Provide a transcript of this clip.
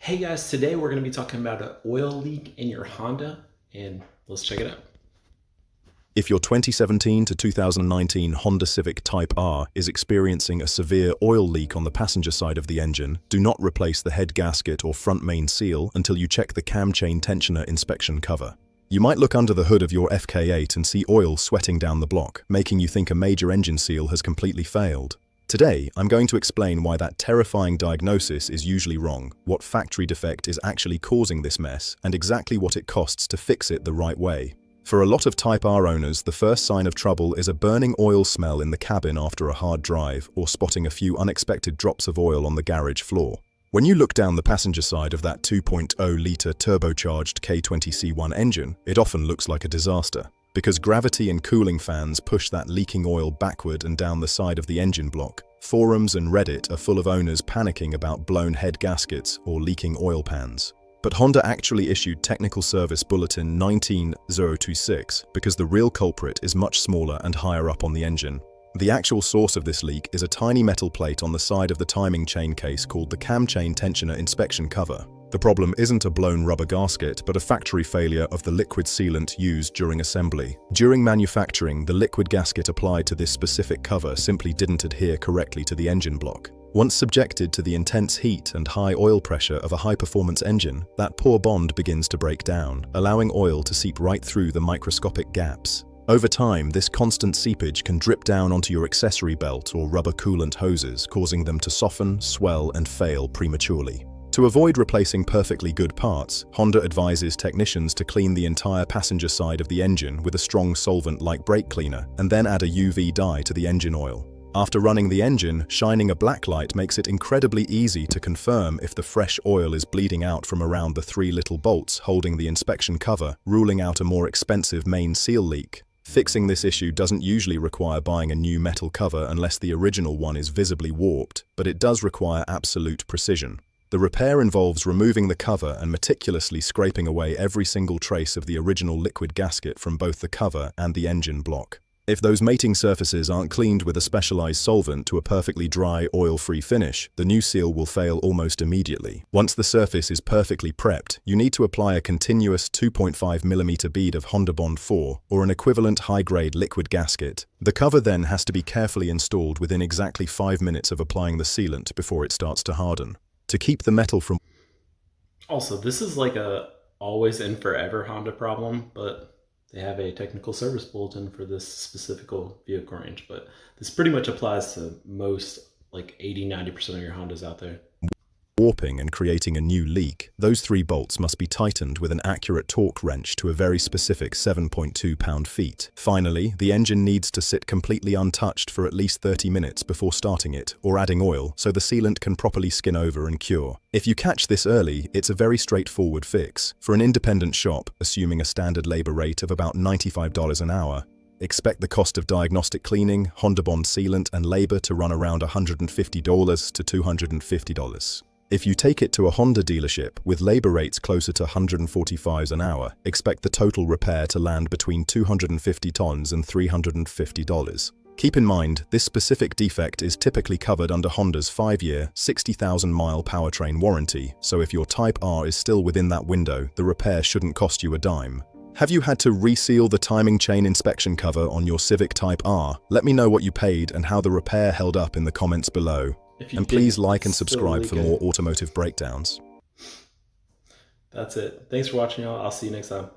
Hey guys, today we're going to be talking about an oil leak in your Honda, and let's check it out. If your 2017 to 2019 Honda Civic Type R is experiencing a severe oil leak on the passenger side of the engine, do not replace the head gasket or front main seal until you check the cam chain tensioner inspection cover. You might look under the hood of your FK8 and see oil sweating down the block, making you think a major engine seal has completely failed. Today, I'm going to explain why that terrifying diagnosis is usually wrong, what factory defect is actually causing this mess, and exactly what it costs to fix it the right way. For a lot of Type R owners, the first sign of trouble is a burning oil smell in the cabin after a hard drive, or spotting a few unexpected drops of oil on the garage floor. When you look down the passenger side of that 2.0-litre turbocharged K20C1 engine, it often looks like a disaster, because gravity and cooling fans push that leaking oil backward and down the side of the engine block. Forums and Reddit are full of owners panicking about blown head gaskets or leaking oil pans. But Honda actually issued Technical Service Bulletin 19026 because the real culprit is much smaller and higher up on the engine. The actual source of this leak is a tiny metal plate on the side of the timing chain case called the cam chain tensioner inspection cover. The problem isn't a blown rubber gasket, but a factory failure of the liquid sealant used during assembly. During manufacturing, the liquid gasket applied to this specific cover simply didn't adhere correctly to the engine block. Once subjected to the intense heat and high oil pressure of a high-performance engine, that poor bond begins to break down, allowing oil to seep right through the microscopic gaps. Over time, this constant seepage can drip down onto your accessory belt or rubber coolant hoses, causing them to soften, swell, and fail prematurely. To avoid replacing perfectly good parts, Honda advises technicians to clean the entire passenger side of the engine with a strong solvent like brake cleaner, and then add a UV dye to the engine oil. After running the engine, shining a black light makes it incredibly easy to confirm if the fresh oil is bleeding out from around the three little bolts holding the inspection cover, ruling out a more expensive main seal leak. Fixing this issue doesn't usually require buying a new metal cover unless the original one is visibly warped, but it does require absolute precision. The repair involves removing the cover and meticulously scraping away every single trace of the original liquid gasket from both the cover and the engine block. If those mating surfaces aren't cleaned with a specialized solvent to a perfectly dry, oil-free finish, the new seal will fail almost immediately. Once the surface is perfectly prepped, you need to apply a continuous 2.5mm bead of Honda Bond 4 or an equivalent high-grade liquid gasket. The cover then has to be carefully installed within exactly 5 minutes of applying the sealant before it starts to harden. To keep the metal from... Also, this is like a always and forever Honda problem, but they have a technical service bulletin for this specific vehicle range, but this pretty much applies to most, like 80–90% of your Hondas out there. Warping and creating a new leak, those three bolts must be tightened with an accurate torque wrench to a very specific 7.2 pound-feet. Finally, the engine needs to sit completely untouched for at least 30 minutes before starting it or adding oil so the sealant can properly skin over and cure. If you catch this early, it's a very straightforward fix. For an independent shop, assuming a standard labor rate of about $95 an hour, expect the cost of diagnostic cleaning, Honda Bond sealant, and labor to run around $150 to $250. If you take it to a Honda dealership with labor rates closer to $145 an hour, expect the total repair to land between $250 and $350. Keep in mind, this specific defect is typically covered under Honda's 5-year, 60,000-mile powertrain warranty, so if your Type R is still within that window, the repair shouldn't cost you a dime. Have you had to reseal the timing chain inspection cover on your Civic Type R? Let me know what you paid and how the repair held up in the comments below. And please like and subscribe for more automotive breakdowns. That's it. Thanks for watching, y'all. I'll see you next time.